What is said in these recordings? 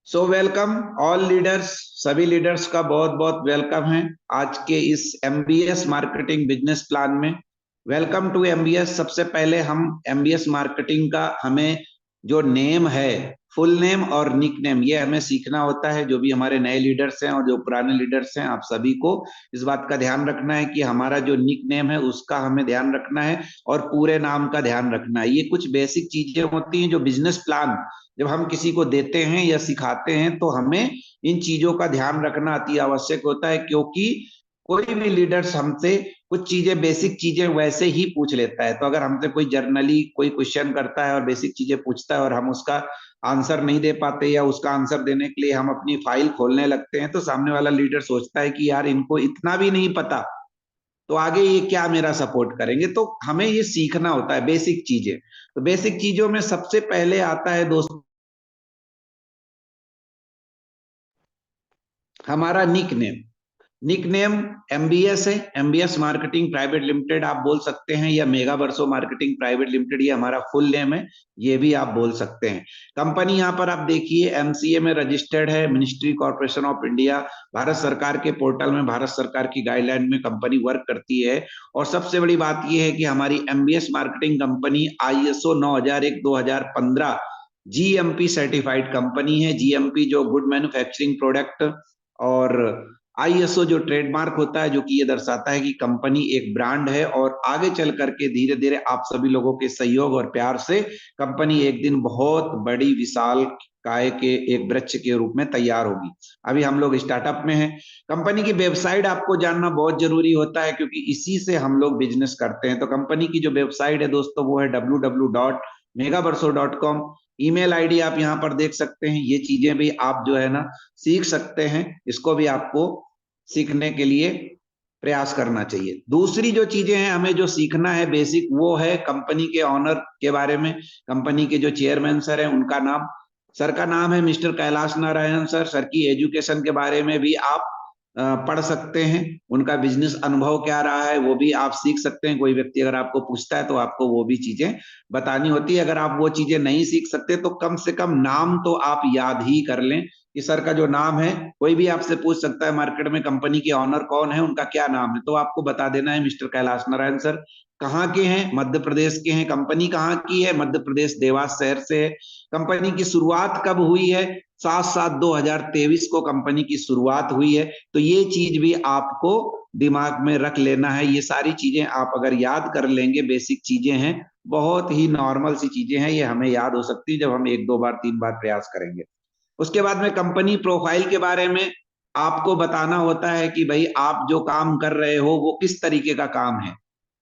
सो welcome all leaders. सभी leaders का बहुत बहुत वेलकम है आज के इस एमबीएस मार्केटिंग बिजनेस प्लान में। Welcome to MBS. सबसे पहले हम एमबीएस मार्केटिंग का हमें जो नेम है, फुल नेम और निक नेम, ये हमें सीखना होता है। जो भी हमारे नए लीडर्स हैं और जो पुराने लीडर्स हैं, आप सभी को इस बात का ध्यान रखना है कि हमारा जो निक नेम है उसका हमें ध्यान रखना है और पूरे नाम का ध्यान रखना है। ये कुछ बेसिक चीजें होती हैं जो बिजनेस प्लान जब हम किसी को देते हैं या सिखाते हैं तो हमें इन चीजों का ध्यान रखना अति आवश्यक होता है, क्योंकि कोई भी लीडर्स हमसे कुछ चीजें, बेसिक चीजें वैसे ही पूछ लेता है। तो अगर हमसे कोई जर्नली कोई क्वेश्चन करता है और बेसिक चीजें पूछता है और हम उसका आंसर नहीं दे पाते या उसका आंसर देने के लिए हम अपनी फाइल खोलने लगते हैं, तो सामने वाला लीडर सोचता है कि यार इनको इतना भी नहीं पता, तो आगे ये क्या मेरा सपोर्ट करेंगे। तो हमें ये सीखना होता है बेसिक चीजें। तो बेसिक चीजों में सबसे पहले आता है दोस्तों हमारा nick name. Nick name MBS है, एमबीएस मार्केटिंग प्राइवेट लिमिटेड आप बोल सकते हैं, या Mega Verso marketing private limited, ये हमारा फुल नेम है, ये भी आप बोल सकते हैं। कंपनी यहाँ पर आप देखिए एमसीए में रजिस्टर्ड है, ministry corporation of India, Bharat सरकार के पोर्टल में, भारत सरकार की गाइडलाइन में कंपनी वर्क करती है। और सबसे बड़ी बात यह है कि हमारी MBS marketing company ISO 9001-2015 GMP certified company है। जीएमपी जो गुड मैन्युफैक्चरिंग प्रोडक्ट, और आईएसओ जो ट्रेडमार्क होता है, जो कि ये दर्शाता है कि कंपनी एक ब्रांड है। और आगे चल करके धीरे धीरे आप सभी लोगों के सहयोग और प्यार से कंपनी एक दिन बहुत बड़ी विशाल काय के एक वृक्ष के रूप में तैयार होगी। अभी हम लोग स्टार्टअप में हैं। कंपनी की वेबसाइट आपको जानना बहुत जरूरी होता है, क्योंकि इसी से हम लोग बिजनेस करते हैं। तो कंपनी की जो वेबसाइट है दोस्तों, वो है www.megaverso.com। ईमेल आईडी आप यहाँ पर देख सकते हैं। ये चीजें भी आप जो है ना सीख सकते हैं, इसको भी आपको सीखने के लिए प्रयास करना चाहिए। दूसरी जो चीजें हैं हमें जो सीखना है बेसिक, वो है कंपनी के ऑनर के बारे में। कंपनी के जो चेयरमैन सर हैं उनका नाम, सर का नाम है mister Kailash Narayan sir. Sir की एजुकेशन के बारे में भी आप पढ़ सकते हैं। उनका बिजनेस अनुभव क्या रहा है वो भी आप सीख सकते हैं। कोई व्यक्ति अगर आपको पूछता है तो आपको वो भी चीजें बतानी होती है। अगर आप वो चीजें नहीं सीख सकते तो कम से कम नाम तो आप याद ही कर लें कि सर का जो नाम है, कोई भी आपसे पूछ सकता है मार्केट में कंपनी के ऑनर कौन है, उनका क्या नाम है, तो आपको बता देना है मिस्टर कैलाश नारायण सर। कहाँ के हैं? मध्य प्रदेश के हैं। कंपनी कहाँ की है? मध्य प्रदेश देवास शहर से है। कंपनी की शुरुआत कब हुई है? 7/7/2023 को कंपनी की शुरुआत हुई है। तो ये चीज भी आपको दिमाग में रख लेना है। ये सारी चीजें आप अगर याद कर लेंगे, बेसिक चीजें हैं, बहुत ही नॉर्मल सी चीजें हैं, ये हमें याद हो सकती है जब हम 1 2 बार 3 बार प्रयास करेंगे। उसके बाद में कंपनी प्रोफाइल के बारे में आपको बताना होता है कि भाई आप जो काम कर रहे हो वो किस तरीके का काम है।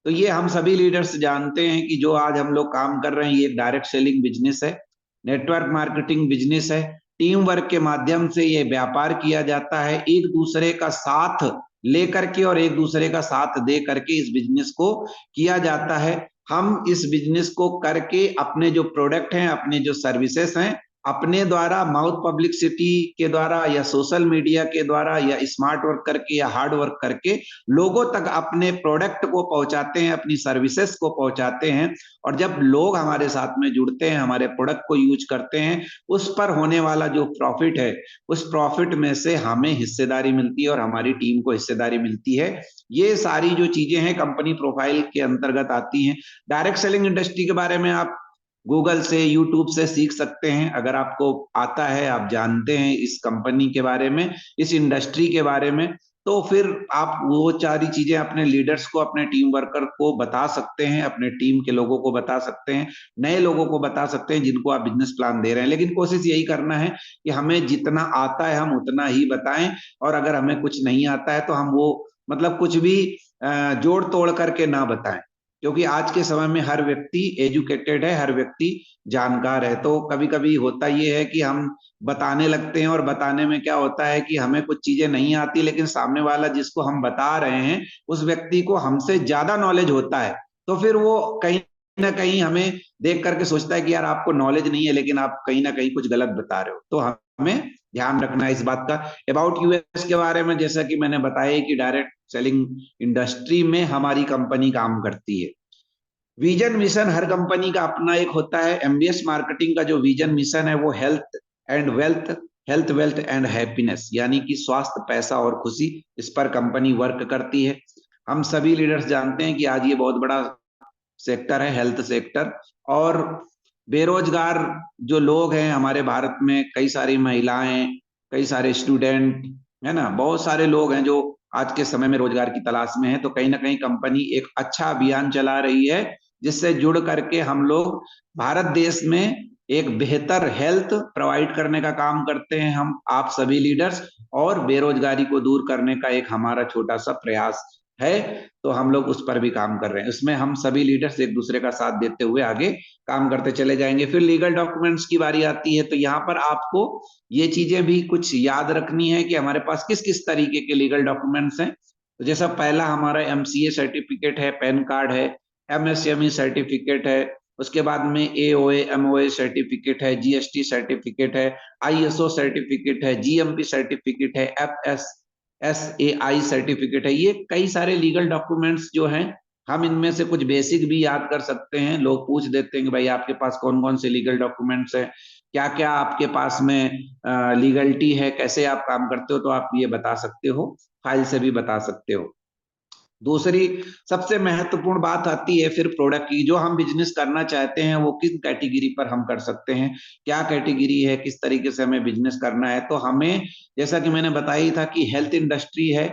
तो ये हम सभी लीडर्स जानते हैं कि जो आज हम लोग काम कर रहे हैं, ये एक डायरेक्ट सेलिंग बिजनेस है, नेटवर्क मार्केटिंग बिजनेस है। टीम वर्क के माध्यम से ये व्यापार किया जाता है, एक दूसरे का साथ लेकर के और एक दूसरे का साथ दे करके इस बिजनेस को किया जाता है। हम इस बिजनेस को करके अपने जो प्रोडक्ट हैं, अपने जो सर्विसेज हैं, अपने द्वारा माउथ पब्लिसिटी के द्वारा या सोशल मीडिया के द्वारा या स्मार्ट वर्क करके या हार्ड वर्क करके लोगों तक अपने प्रोडक्ट को पहुंचाते हैं, अपनी सर्विसेज को पहुंचाते हैं। और जब लोग हमारे साथ में जुड़ते हैं, हमारे प्रोडक्ट को यूज करते हैं, उस पर होने वाला जो प्रॉफिट है, उस प्रॉफिट में से हमें हिस्सेदारी मिलती है और हमारी टीम को हिस्सेदारी मिलती है। ये सारी जो चीजें हैं कंपनी प्रोफाइल के अंतर्गत आती हैं। डायरेक्ट सेलिंग इंडस्ट्री के बारे में आप गूगल से, यूट्यूब से सीख सकते हैं। अगर आपको आता है, आप जानते हैं इस कंपनी के बारे में, इस इंडस्ट्री के बारे में, तो फिर आप वो सारी चीजें अपने लीडर्स को, अपने टीम वर्कर को बता सकते हैं, अपने टीम के लोगों को बता सकते हैं, नए लोगों को बता सकते हैं जिनको आप बिजनेस प्लान दे रहे हैं। लेकिन कोशिश यही करना है कि हमें जितना आता है हम उतना ही बताएं, और अगर हमें कुछ नहीं आता है तो हम वो मतलब कुछ भी जोड़ तोड़ करके ना बताएं। क्योंकि आज के समय में हर व्यक्ति एजुकेटेड है, हर व्यक्ति जानकार है। तो कभी कभी होता यह है कि हम बताने लगते हैं और बताने में क्या होता है कि हमें कुछ चीजें नहीं आती, लेकिन सामने वाला जिसको हम बता रहे हैं उस व्यक्ति को हमसे ज्यादा नॉलेज होता है। तो फिर वो कहीं ना कहीं हमें देख करके सोचता है कि यार आपको नॉलेज नहीं है, लेकिन आप कहीं ना कहीं कुछ गलत बता रहे हो। तो हमें ध्यान रखना है इस बात का। अबाउट यूएस के बारे में जैसा कि मैंने बताया कि डायरेक्ट सेलिंग इंडस्ट्री में हमारी कंपनी काम करती है। विजन मिशन हर कंपनी का अपना एक होता है। एमबीएस मार्केटिंग का जो विजन मिशन है वो health and wealth health, wealth and happiness, यानी कि स्वास्थ्य, पैसा और खुशी, इस पर कंपनी वर्क करती है। हम सभी लीडर्स जानते हैं कि आज ये बहुत बड़ा सेक्टर है, हेल्थ सेक्टर। और बेरोजगार जो लोग हैं हमारे भारत में, कई सारी महिलाएं, कई सारे स्टूडेंट, है ना, बहुत सारे लोग हैं जो आज के समय में रोजगार की तलाश में है। तो कहीं ना कहीं कंपनी एक अच्छा अभियान चला रही है, जिससे जुड़ करके हम लोग भारत देश में एक बेहतर हेल्थ प्रोवाइड करने का काम करते हैं, हम आप सभी लीडर्स। और बेरोजगारी को दूर करने का एक हमारा छोटा सा प्रयास है, तो हम लोग उस पर भी काम कर रहे हैं। उसमें हम सभी लीडर्स एक दूसरे का साथ देते हुए आगे काम करते चले जाएंगे। फिर लीगल डॉक्यूमेंट्स की बारी आती है, तो यहाँ पर आपको ये चीजें भी कुछ याद रखनी है कि हमारे पास किस किस तरीके के लीगल डॉक्यूमेंट्स हैं। तो जैसा पहला हमारा एमसीए सर्टिफिकेट है, पैन कार्ड है, एमएसएमई सर्टिफिकेट है, उसके बाद में एओए एमओए सर्टिफिकेट है, जीएसटी सर्टिफिकेट है, आईएसओ सर्टिफिकेट है, जीएमपी सर्टिफिकेट है, एफएसएआई सर्टिफिकेट है। ये कई सारे लीगल डॉक्यूमेंट्स जो हैं, हम इनमें से कुछ बेसिक भी याद कर सकते हैं। लोग पूछ देते हैं कि भाई आपके पास कौन कौन से लीगल डॉक्यूमेंट्स हैं, क्या क्या आपके पास में लीगलिटी है, कैसे आप काम करते हो, तो आप ये बता सकते हो, फाइल से भी बता सकते हो। दूसरी सबसे महत्वपूर्ण बात आती है फिर प्रोडक्ट की। जो हम बिजनेस करना चाहते हैं वो किस कैटेगरी पर हम कर सकते हैं, क्या कैटेगरी है, किस तरीके से हमें बिजनेस करना है। तो हमें, जैसा कि मैंने बताया ही था कि हेल्थ इंडस्ट्री है,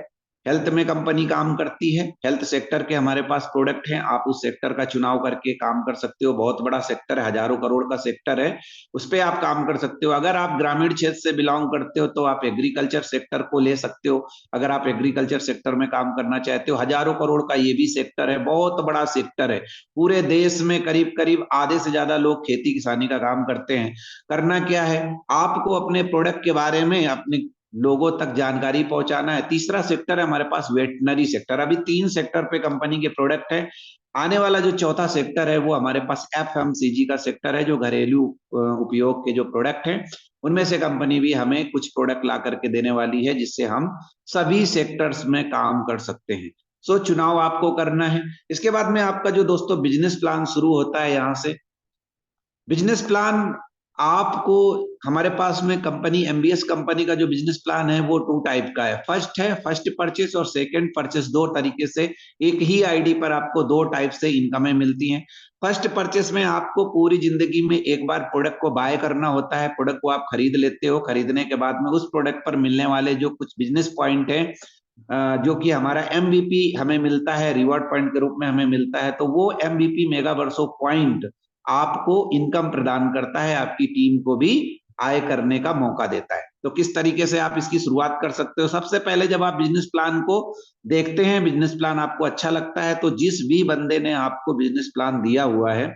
हेल्थ में कंपनी काम करती है, हेल्थ सेक्टर के हमारे पास प्रोडक्ट हैं, आप उस सेक्टर का चुनाव करके काम कर सकते हो। बहुत बड़ा सेक्टर है, हजारों करोड़ का सेक्टर है, उस पर आप काम कर सकते हो। अगर आप ग्रामीण क्षेत्र से बिलोंग करते हो तो आप एग्रीकल्चर सेक्टर को ले सकते हो। अगर आप एग्रीकल्चर सेक्टर में काम करना चाहते हो, हजारों करोड़ का ये भी सेक्टर है, बहुत बड़ा सेक्टर है। पूरे देश में करीब करीब आधे से ज्यादा लोग खेती किसानी का काम करते हैं। करना क्या है, आपको अपने प्रोडक्ट के बारे में अपने लोगों तक जानकारी पहुंचाना है। तीसरा सेक्टर है हमारे पास वेटनरी सेक्टर। अभी तीन सेक्टर पे कंपनी के प्रोडक्ट है। आने वाला जो चौथा सेक्टर है वो हमारे पास एफएमसीजी का सेक्टर है, जो घरेलू उपयोग के जो प्रोडक्ट हैं उनमें से कंपनी भी हमें कुछ प्रोडक्ट ला करके देने वाली है, जिससे हम सभी सेक्टर्स में काम कर सकते हैं। सो चुनाव आपको करना है। इसके बाद में आपका जो दोस्तों बिजनेस प्लान शुरू होता है यहाँ से। बिजनेस प्लान आपको, हमारे पास में कंपनी एमबीएस कंपनी का जो बिजनेस प्लान है वो टू टाइप का है। फर्स्ट है फर्स्ट परचेस और सेकंड परचेस, दो तरीके से एक ही आईडी पर आपको दो टाइप से इनकमें मिलती हैं। फर्स्ट परचेस में आपको पूरी जिंदगी में एक बार प्रोडक्ट को बाय करना होता है, प्रोडक्ट को आप खरीद लेते हो। खरीदने के बाद में उस प्रोडक्ट पर मिलने वाले जो कुछ बिजनेस पॉइंट है, जो कि हमारा एमवीपी हमें मिलता है, रिवॉर्ड पॉइंट के रूप में हमें मिलता है, तो वो एमवीपी मेगा वर्सो पॉइंट आपको इनकम प्रदान करता है, आपकी टीम को भी आय करने का मौका देता है। तो किस तरीके से आप इसकी शुरुआत कर सकते हो, सबसे पहले जब आप बिजनेस प्लान को देखते हैं, बिजनेस प्लान आपको अच्छा लगता है, तो जिस भी बंदे ने आपको बिजनेस प्लान दिया हुआ है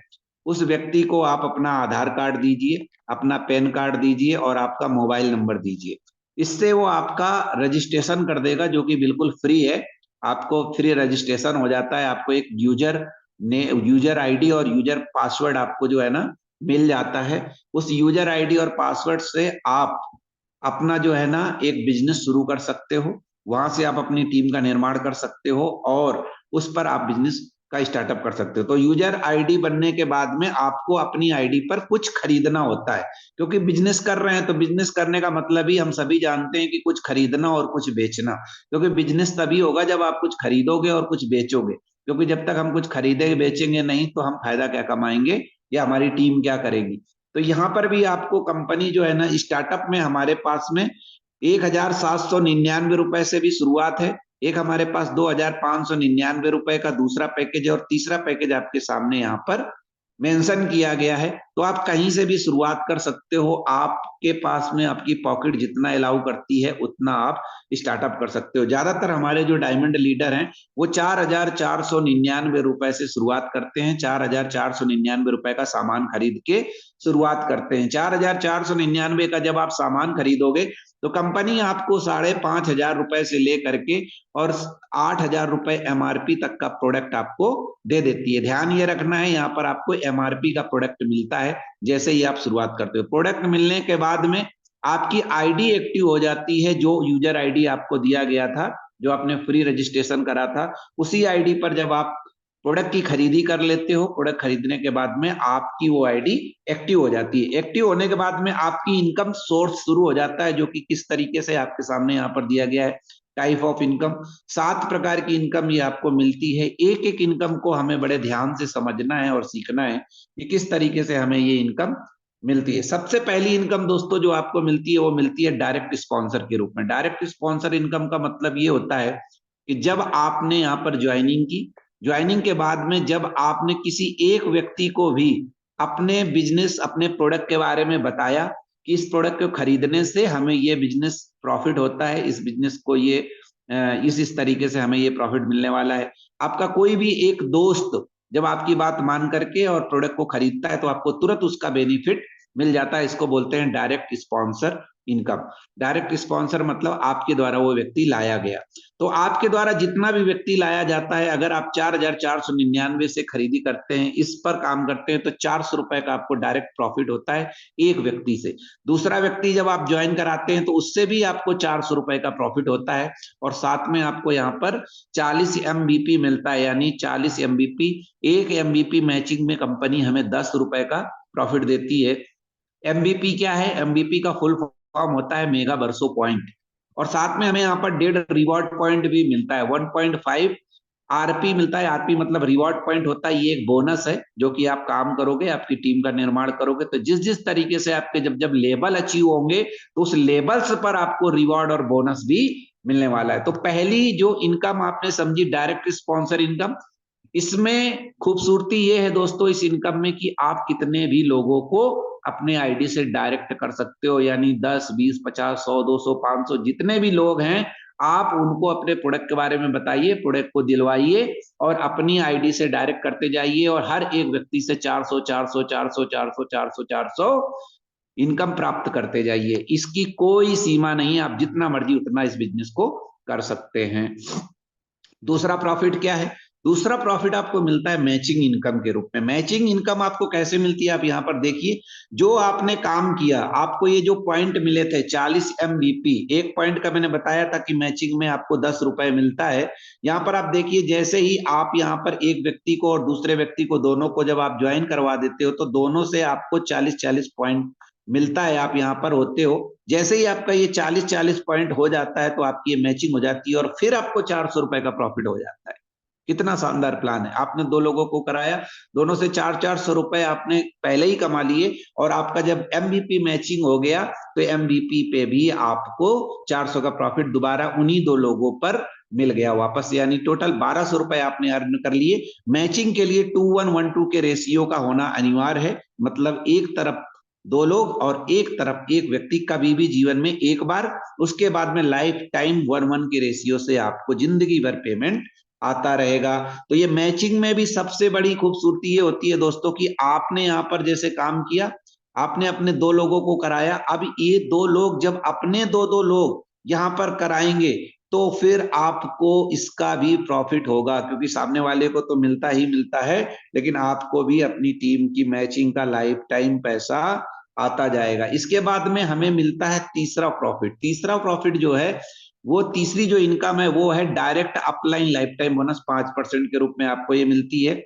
उस व्यक्ति को आप अपना आधार कार्ड दीजिए, अपना पैन कार्ड दीजिए और आपका मोबाइल नंबर दीजिए। इससे वो आपका रजिस्ट्रेशन कर देगा, जो कि बिल्कुल फ्री है। आपको फ्री रजिस्ट्रेशन हो जाता है, आपको एक यूजर आईडी और यूजर पासवर्ड आपको जो है ना मिल जाता है। उस यूजर आईडी और पासवर्ड से आप अपना जो है ना एक बिजनेस शुरू कर सकते हो। वहां से आप अपनी टीम का निर्माण कर सकते हो और उस पर आप बिजनेस का स्टार्टअप कर सकते हो। तो यूजर आईडी बनने के बाद में आपको अपनी आईडी पर कुछ खरीदना होता है, क्योंकि बिजनेस कर रहे हैं तो बिजनेस करने का मतलब ही हम सभी जानते हैं कि कुछ खरीदना और कुछ बेचना। क्योंकि बिजनेस तभी होगा जब आप कुछ खरीदोगे और कुछ बेचोगे, क्योंकि जब तक हम कुछ खरीदेंगे बेचेंगे नहीं तो हम फायदा क्या कमाएंगे या हमारी टीम क्या करेगी। तो यहाँ पर भी आपको कंपनी जो है ना, स्टार्टअप में हमारे पास में 1799 रुपए से भी शुरुआत है। एक हमारे पास 2599 रुपए का दूसरा पैकेज है और तीसरा पैकेज आपके सामने यहाँ पर मेंशन किया गया है। तो आप कहीं से भी शुरुआत कर सकते हो, आपके पास में आपकी पॉकेट जितना अलाउ करती है उतना आप स्टार्टअप कर सकते हो। ज्यादातर हमारे जो डायमंड लीडर हैं वो 4499 रुपए से शुरुआत करते हैं, 4499 रुपए का सामान खरीद के शुरुआत करते हैं। 4499 का जब आप सामान खरीदोगे तो कंपनी आपको 5500 रुपए से लेकर के और 8000 रुपए एमआरपी तक का प्रोडक्ट आपको दे देती है। ध्यान ये रखना है, यहाँ पर आपको एमआरपी का प्रोडक्ट मिलता है जैसे ही आप शुरुआत करते हो। प्रोडक्ट मिलने के बाद में आपकी आईडी एक्टिव हो जाती है, जो यूजर आईडी आपको दिया गया था, जो आपने फ्री रजिस्ट्रेशन करा था, उसी आईडी पर जब आप प्रोडक्ट की खरीदी कर लेते हो, प्रोडक्ट खरीदने के बाद में आपकी वो आईडी एक्टिव हो जाती है। एक्टिव होने के बाद में आपकी इनकम सोर्स शुरू हो जाता है, जो कि किस तरीके से आपके सामने यहाँ पर दिया गया है। टाइप ऑफ इनकम, 7 प्रकार की इनकम ये आपको मिलती है। एक एक इनकम को हमें बड़े ध्यान से समझना है और सीखना है कि किस तरीके से हमें ये इनकम मिलती है। सबसे पहली इनकम दोस्तों जो आपको मिलती है वो मिलती है डायरेक्ट स्पॉन्सर के रूप में। डायरेक्ट स्पॉन्सर इनकम का मतलब ये होता है कि जब आपने यहाँ पर ज्वाइनिंग की, ज्वाइनिंग के बाद में जब आपने किसी एक व्यक्ति को भी अपने बिजनेस, अपने प्रोडक्ट के बारे में बताया कि इस प्रोडक्ट को खरीदने से हमें ये बिजनेस प्रॉफिट होता है, इस बिजनेस को ये इस तरीके से हमें ये प्रॉफिट मिलने वाला है। आपका कोई भी एक दोस्त जब आपकी बात मान करके और प्रोडक्ट को खरीदता है तो आपको तुरंत उसका बेनिफिट मिल जाता है। इसको बोलते हैं direct sponsor income. Direct sponsor मतलब आपके द्वारा वो व्यक्ति लाया गया। तो आपके द्वारा जितना भी व्यक्ति लाया जाता है, अगर आप 4,499 से खरीदी करते हैं, इस पर काम करते हैं, तो 400 रुपए का आपको डायरेक्ट प्रॉफिट होता है एक व्यक्ति से। दूसरा व्यक्ति जब आप ज्वाइन कराते हैं तो उससे भी आपको 400 रुपए का प्रॉफिट होता है, और साथ में आपको यहाँ पर 40 एमबीपी मिलता है, यानी 40 एमबीपी। एक एमबीपी मैचिंग में कंपनी हमें 10 रुपए का प्रॉफिट देती है। एमबीपी क्या है? एमबीपी का फुल फॉर्म होता है मेगा वर्सो पॉइंट, और साथ में हमें यहाँ पर 1.5 रिवॉर्ड पॉइंट भी मिलता है। 1.5 आरपी मिलता है। आरपी मतलब रिवॉर्ड पॉइंट होता है। ये एक बोनस है जो कि आप काम करोगे, आपकी टीम का निर्माण करोगे तो जिस जिस तरीके से आपके जब जब लेवल अचीव होंगे तो उस लेवल्स पर आपको रिवॉर्ड और बोनस भी मिलने वाला है। तो पहली जो इनकम आपने समझी डायरेक्ट स्पॉन्सर इनकम, इसमें खूबसूरती ये है दोस्तों इस इनकम में कि आप कितने भी लोगों को अपने आईडी से डायरेक्ट कर सकते हो, यानी 10, 20, 50, 100, 200, 500 जितने भी लोग हैं आप उनको अपने प्रोडक्ट के बारे में बताइए, प्रोडक्ट को दिलवाइए और अपनी आईडी से डायरेक्ट करते जाइए, और हर एक व्यक्ति से 400 400 400 400 400 400 इनकम प्राप्त करते जाइए। इसकी कोई सीमा नहीं है, आप जितना मर्जी उतना इस बिजनेस को कर सकते हैं। दूसरा प्रॉफिट क्या है? दूसरा प्रॉफिट आपको मिलता है मैचिंग इनकम के रूप में। मैचिंग इनकम आपको कैसे मिलती है? आप यहाँ पर देखिए, जो आपने काम किया, आपको ये जो पॉइंट मिले थे 40 एमबीपी, एक पॉइंट का मैंने बताया था कि मैचिंग में आपको 10 रुपए मिलता है। यहाँ पर आप देखिए, जैसे ही आप यहाँ पर एक व्यक्ति को और दूसरे व्यक्ति को, दोनों को जब आप ज्वाइन करवा देते हो तो दोनों से आपको 40-40 पॉइंट मिलता है। आप यहाँ पर होते हो, जैसे ही आपका ये 40-40 पॉइंट हो जाता है तो आपकी ये मैचिंग हो जाती है और फिर आपको 400 रुपए का प्रॉफिट हो जाता है। कितना शानदार प्लान है! आपने दो लोगों को कराया, दोनों से 400-400 रुपए आपने पहले ही कमा लिए, और आपका जब एमबीपी मैचिंग हो गया तो एमबीपी पे भी आपको 400 का प्रॉफिट दोबारा उन्हीं दो लोगों पर मिल गया वापस, यानी टोटल 1200 रुपए आपने अर्न कर लिए। मैचिंग के लिए 2112 के रेशियो का होना अनिवार्य है, मतलब एक तरफ दो लोग और एक तरफ एक व्यक्ति, कभी भी जीवन में एक बार, उसके बाद में लाइफ टाइम 1:1 के रेशियो से आपको जिंदगी भर पेमेंट आता रहेगा। तो ये मैचिंग में भी सबसे बड़ी खूबसूरती ये होती है दोस्तों कि आपने यहाँ पर जैसे काम किया, आपने अपने दो लोगों को कराया, अब ये दो लोग जब अपने दो दो लोग यहाँ पर कराएंगे तो फिर आपको इसका भी प्रॉफिट होगा, क्योंकि सामने वाले को तो मिलता ही मिलता है, लेकिन आपको भी अपनी टीम की मैचिंग का लाइफ टाइम पैसा आता जाएगा। इसके बाद में हमें मिलता है तीसरा प्रॉफिट। तीसरा प्रॉफिट जो है, वो तीसरी जो इनकम है वो है direct upline life time bonus. 5% के रूप में आपको ये मिलती है।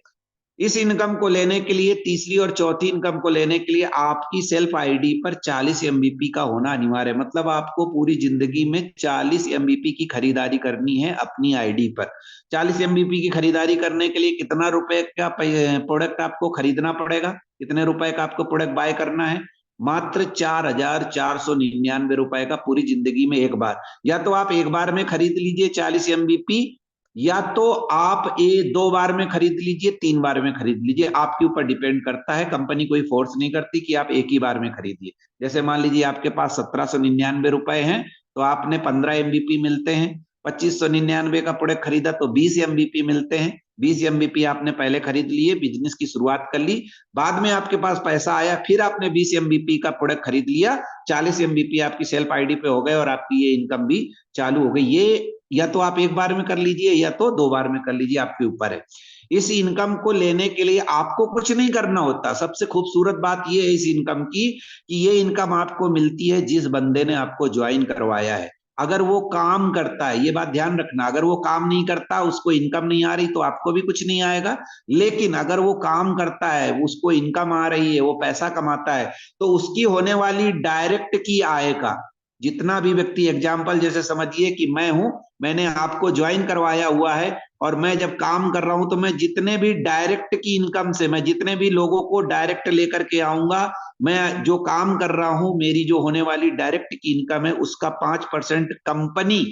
इस इनकम को लेने के लिए, तीसरी और चौथी इनकम को लेने के लिए आपकी सेल्फ आईडी पर 40 एमबीपी का होना अनिवार्य है। मतलब आपको पूरी जिंदगी में 40 एमबीपी की खरीदारी करनी है अपनी आईडी पर। 40 एमबीपी की खरीदारी करने के लिए कितना रुपए का प्रोडक्ट आपको खरीदना पड़ेगा? कितने रुपए का आपको प्रोडक्ट बाय करना है? मात्र 4,499 रुपए का, पूरी जिंदगी में एक बार। या तो आप एक बार में खरीद लीजिए 40 एमबीपी, या तो आप ये 2 बार में खरीद लीजिए, 3 बार में खरीद लीजिए, आपके ऊपर डिपेंड करता है। कंपनी कोई फोर्स नहीं करती कि आप एक ही बार में खरीदिए। जैसे मान लीजिए आपके पास 1799 रुपए हैं, तो आपने 15 एमबीपी मिलते हैं। 2599 का प्रोडक्ट खरीदा तो 20 एमबीपी मिलते हैं। 20 एमबीपी आपने पहले खरीद लिए, बिजनेस की शुरुआत कर ली, बाद में आपके पास पैसा आया, फिर आपने 20 एमबीपी का प्रोडक्ट खरीद लिया, 40 एमबीपी आपकी सेल्फ आईडी पे हो गए और आपकी ये इनकम भी चालू हो गई। ये या तो आप एक बार में कर लीजिए या तो 2 बार में कर लीजिए, आपके ऊपर है। इस इनकम को लेने के लिए आपको कुछ नहीं करना होता। सबसे खूबसूरत बात यह है इस इनकम की कि ये इनकम आपको मिलती है जिस बंदे ने आपको ज्वाइन करवाया है। अगर वो काम करता है, ये बात ध्यान रखना, अगर वो काम नहीं करता, उसको इनकम नहीं आ रही, तो आपको भी कुछ नहीं आएगा। लेकिन अगर वो काम करता है, उसको इनकम आ रही है, वो पैसा कमाता है, तो उसकी होने वाली डायरेक्ट की आय का जितना भी व्यक्ति, एग्जाम्पल जैसे समझिए कि मैं हूं, मैंने आपको ज्वाइन करवाया हुआ है, और मैं जब काम कर रहा हूं तो मैं जितने भी डायरेक्ट की इनकम से, मैं जितने भी लोगों को डायरेक्ट लेकर के आऊंगा, मैं जो काम कर रहा हूं, मेरी जो होने वाली डायरेक्ट की इनकम है, उसका 5% कंपनी,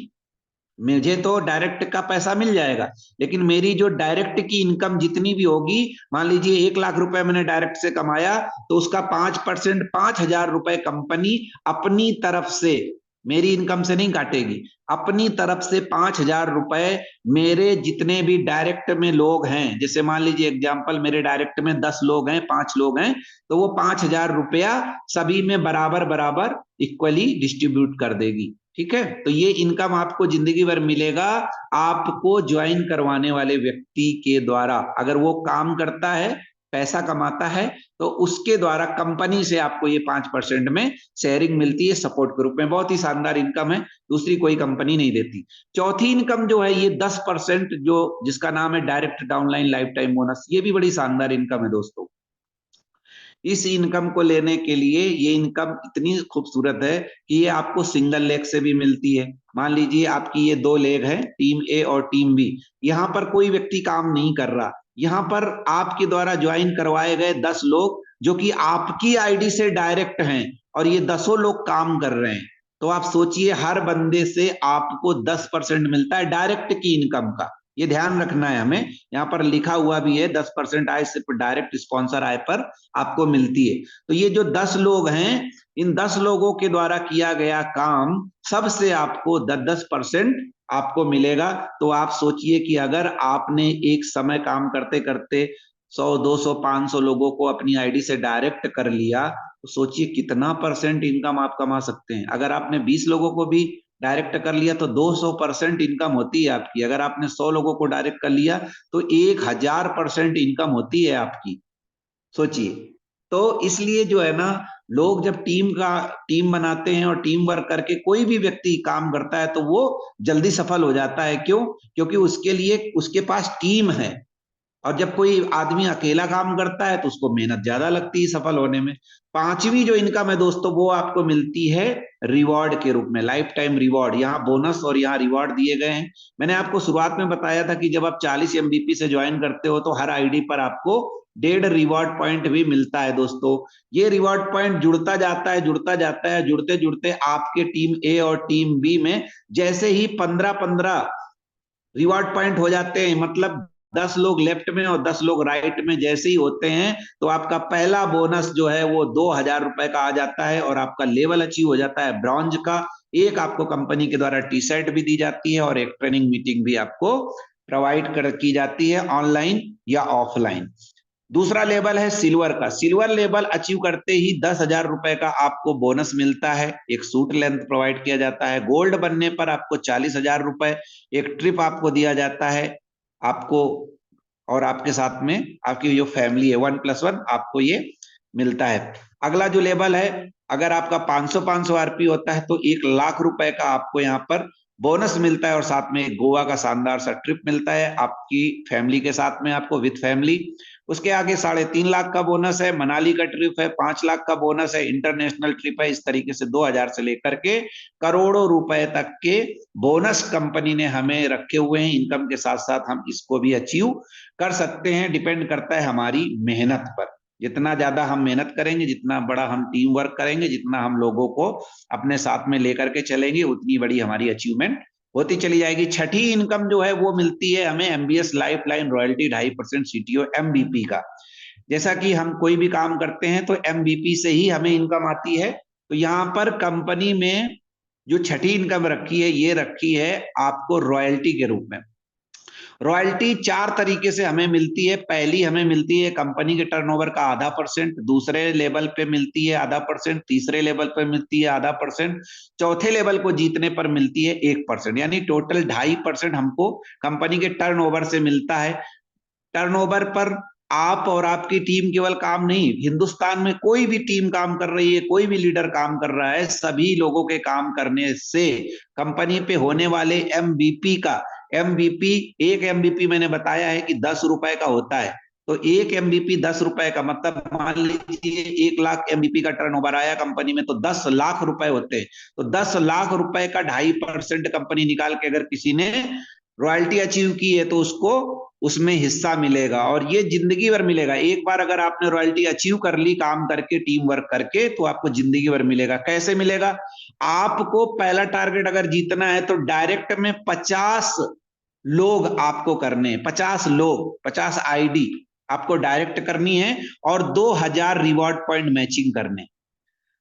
मुझे तो डायरेक्ट का पैसा मिल जाएगा, लेकिन मेरी जो डायरेक्ट की इनकम जितनी भी होगी, मान लीजिए 1 लाख रुपए मैंने डायरेक्ट से कमाया, तो उसका 5%, 5,000 रुपए कंपनी अपनी तरफ से, मेरी इनकम से नहीं काटेगी, अपनी तरफ से 5,000 रुपए मेरे जितने भी डायरेक्ट में लोग हैं, जैसे मान लीजिए एग्जाम्पल, मेरे डायरेक्ट में 10 लोग हैं, 5 लोग हैं, तो वो 5,000 रुपया सभी में बराबर बराबर इक्वली डिस्ट्रीब्यूट कर देगी। ठीक है, तो ये इनकम आपको जिंदगी भर मिलेगा, आपको ज्वाइन करवाने वाले व्यक्ति के द्वारा। अगर वो काम करता है, पैसा कमाता है, तो उसके द्वारा कंपनी से आपको ये 5% में शेयरिंग मिलती है सपोर्ट के रूप में। बहुत ही शानदार इनकम है, दूसरी कोई कंपनी नहीं देती। चौथी इनकम जो है, ये 10%, जो जिसका नाम है direct downline life time bonus, ये भी बड़ी शानदार इनकम है दोस्तों। इस इनकम को लेने के लिए, ये इनकम इतनी खूबसूरत है कि ये आपको सिंगल लेग से भी मिलती है। मान लीजिए आपकी ये 2 लेग है, टीम ए और टीम बी, यहां पर कोई व्यक्ति काम नहीं कर रहा, यहां पर आपके द्वारा ज्वाइन करवाए गए 10 लोग जो कि आपकी आईडी से डायरेक्ट हैं, और ये 10 लोग काम कर रहे हैं, तो आप सोचिए हर बंदे से आपको 10% मिलता है डायरेक्ट की इनकम का। ये ध्यान रखना है हमें, यहाँ पर लिखा हुआ भी है 10% आय सिर्फ डायरेक्ट स्पॉन्सर आय पर आपको मिलती है। तो ये जो 10 लोग हैं, इन 10 लोगों के द्वारा किया गया काम सबसे आपको 10-10% आपको मिलेगा। तो आप सोचिए कि अगर आपने एक समय काम करते करते 100, 200, 500 लोगों को अपनी आईडी से डायरेक्ट कर लिया, तो सोचिए कितना परसेंट इनकम आप कमा सकते हैं। अगर आपने 20 लोगों को भी डायरेक्ट कर लिया तो 200% इनकम होती है आपकी। अगर आपने 100 लोगों को डायरेक्ट कर लिया तो 1000% इनकम होती है आपकी, सोचिए। तो इसलिए जो है ना, लोग जब टीम बनाते हैं और टीम वर्क करके कोई भी व्यक्ति काम करता है, तो वो जल्दी सफल हो जाता है। क्यों? क्योंकि उसके लिए उसके पास टीम है। और जब कोई आदमी अकेला काम करता है तो उसको मेहनत ज्यादा लगती है सफल होने में। पांचवी जो इनकम है दोस्तों, वो आपको मिलती है रिवॉर्ड के रूप में, लाइफ टाइम रिवॉर्ड। यहाँ बोनस और यहाँ रिवॉर्ड दिए गए हैं। मैंने आपको शुरुआत में बताया था कि जब आप 40 एमबीपी से ज्वाइन करते हो तो हर आईडी पर आपको 1.5 रिवॉर्ड पॉइंट भी मिलता है दोस्तों। ये रिवॉर्ड पॉइंट जुड़ता जाता है, जुड़ता जाता है, जुड़ते जुड़ते आपके टीम ए और टीम बी में जैसे ही 15-15 रिवॉर्ड पॉइंट हो जाते हैं, मतलब 10 लोग लेफ्ट में और 10 लोग राइट में जैसे ही होते हैं, तो आपका पहला बोनस जो है वो 2,000 रुपए का आ जाता है, और आपका लेवल अचीव हो जाता है ब्रॉन्ज का। एक आपको कंपनी के द्वारा टी शर्ट भी दी जाती है, और एक ट्रेनिंग मीटिंग भी आपको प्रोवाइड कर की जाती है, ऑनलाइन या ऑफलाइन। दूसरा लेवल है सिल्वर का। सिल्वर लेवल अचीव करते ही 10,000 रुपए का आपको बोनस मिलता है, एक सूट लेंथ प्रोवाइड किया जाता है। गोल्ड बनने पर आपको 40,000 रुपए, एक ट्रिप आपको दिया जाता है आपको, और आपके साथ में आपकी जो फैमिली है 1+1 आपको ये मिलता है। अगला जो लेवल है, अगर आपका 500 आरपी होता है तो 1 लाख रुपए का आपको यहाँ पर बोनस मिलता है, और साथ में एक गोवा का शानदार सा ट्रिप मिलता है आपकी फैमिली के साथ में, आपको विद फैमिली। उसके आगे 3.5 लाख का बोनस है, मनाली का ट्रिप है, 5 लाख का बोनस है, इंटरनेशनल ट्रिप है। इस तरीके से 2,000 से लेकर के करोड़ों रुपए तक के बोनस कंपनी ने हमें रखे हुए हैं। इनकम के साथ साथ हम इसको भी अचीव कर सकते हैं, डिपेंड करता है हमारी मेहनत पर। जितना ज्यादा हम मेहनत करेंगे, जितना बड़ा हम टीम वर्क करेंगे, जितना हम लोगों को अपने साथ में लेकर के चलेंगे, उतनी बड़ी हमारी अचीवमेंट होती चली जाएगी। छठी इनकम जो है वो मिलती है हमें MBS life line royalty 2.5% CTO MBP का। जैसा कि हम कोई भी काम करते हैं तो एमबीपी से ही हमें इनकम आती है। तो यहाँ पर कंपनी में जो छठी इनकम रखी है, ये रखी है आपको रॉयल्टी के रूप में। रॉयल्टी 4 तरीके से हमें मिलती है। पहली हमें मिलती है कंपनी के टर्नओवर का ½ %, दूसरे लेवल पे मिलती है ½ %, तीसरे लेवल पे मिलती है ½ %, चौथे लेवल को जीतने पर मिलती है 1%, यानी टोटल 2.5% हमको कंपनी के टर्नओवर से मिलता है। टर्नओवर पर आप और आपकी टीम केवल काम नहीं, हिंदुस्तान में कोई भी टीम काम कर रही है, कोई भी लीडर काम कर रहा है, सभी लोगों के काम करने से कंपनी पे होने वाले एमवीपी का, एमवीपी, एक एमवीपी मैंने बताया है कि 10 रुपए का होता है। तो एक एमवीपी 10 रुपए का मतलब, मान लीजिए 1 लाख एमवीपी का टर्नओवर आया कंपनी में, तो 10 लाख रुपए होते हैं। तो 10 लाख रुपए का 2.5% कंपनी निकाल के अगर किसी ने रॉयल्टी अचीव की है तो उसको उसमें हिस्सा मिलेगा, और ये जिंदगी भर मिलेगा। एक बार अगर आपने रॉयल्टी अचीव कर ली काम करके, टीम वर्क करके, तो आपको जिंदगी भर मिलेगा। कैसे मिलेगा? आपको पहला टारगेट अगर जीतना है तो डायरेक्ट में 50 लोग आपको करने हैं, 50 लोग, 50 आईडी आपको डायरेक्ट करनी है, और 2000 रिवॉर्ड पॉइंट मैचिंग करने।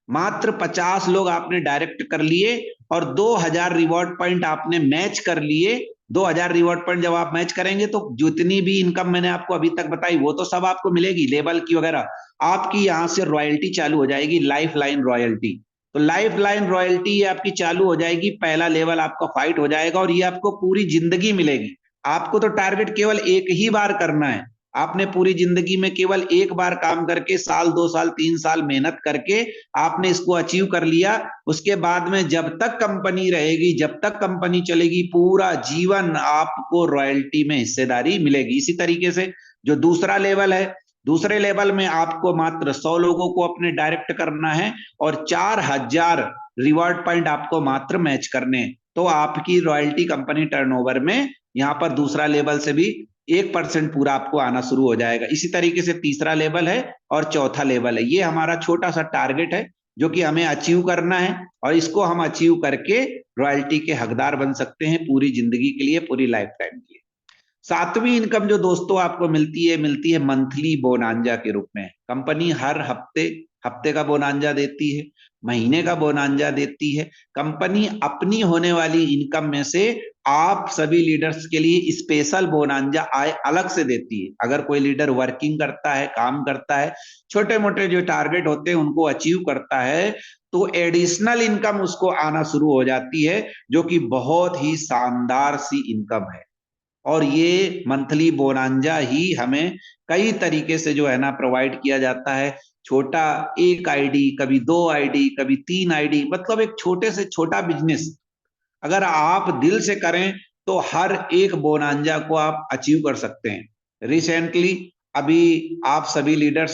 मात्र 50 लोग आपने डायरेक्ट कर लिए और 2000 रिवॉर्ड पॉइंट आपने मैच कर लिए। 2000 रिवॉर्ड पॉइंट जब आप मैच करेंगे तो जितनी भी इनकम मैंने आपको अभी तक बताई वो तो सब आपको मिलेगी, लेबल की वगैरह। आपकी यहां से रॉयल्टी चालू हो जाएगी, लाइफ लाइन रॉयल्टी। तो लाइफ लाइन रॉयल्टी ये आपकी चालू हो जाएगी, पहला लेवल आपका फाइट हो जाएगा, और ये आपको पूरी जिंदगी मिलेगी। आपको तो टारगेट केवल एक ही बार करना है। आपने पूरी जिंदगी में केवल एक बार काम करके, साल 2 साल 3 साल मेहनत करके आपने इसको अचीव कर लिया। उसके बाद में जब तक कंपनी रहेगी, जब तक कंपनी चलेगी, पूरा जीवन आपको रॉयल्टी में हिस्सेदारी मिलेगी। इसी तरीके से जो दूसरा लेवल है, दूसरे लेवल में आपको मात्र 100 लोगों को अपने डायरेक्ट करना है और 4000 रिवॉर्ड पॉइंट आपको मात्र मैच करने हैं। तो आपकी रॉयल्टी कंपनी टर्नओवर में यहां पर दूसरा लेवल से भी 1% पूरा आपको आना शुरू हो जाएगा। इसी तरीके से तीसरा लेवल है और चौथा लेवल है। ये हमारा छोटा सा टारगेट है जो कि हमें अचीव करना है, और इसको हम अचीव करके रॉयल्टी के हकदार बन सकते हैं पूरी जिंदगी के लिए, पूरी लाइफ टाइम के लिए। सातवीं इनकम जो दोस्तों आपको मिलती है मंथली बोनांजा के रूप में। कंपनी हर हफ्ते, हफ्ते का बोनांजा देती है, महीने का बोनांजा देती है। कंपनी अपनी होने वाली इनकम में से आप सभी लीडर्स के लिए स्पेशल बोनांजा आय अलग से देती है। अगर कोई लीडर वर्किंग करता है, काम करता है, छोटे मोटे जो टारगेट होते हैं उनको अचीव करता है, तो एडिशनल इनकम उसको आना शुरू हो जाती है, जो कि बहुत ही शानदार सी इनकम है। और ये मंथली बोनांजा ही हमें कई तरीके से जो है ना प्रोवाइड किया जाता है। छोटा एक आईडी, कभी 2 आईडी, कभी 3 आईडी, मतलब एक छोटे से छोटा बिजनेस अगर आप दिल से करें तो हर एक बोनांजा को आप अचीव कर सकते हैं। रिसेंटली अभी आप सभी लीडर्स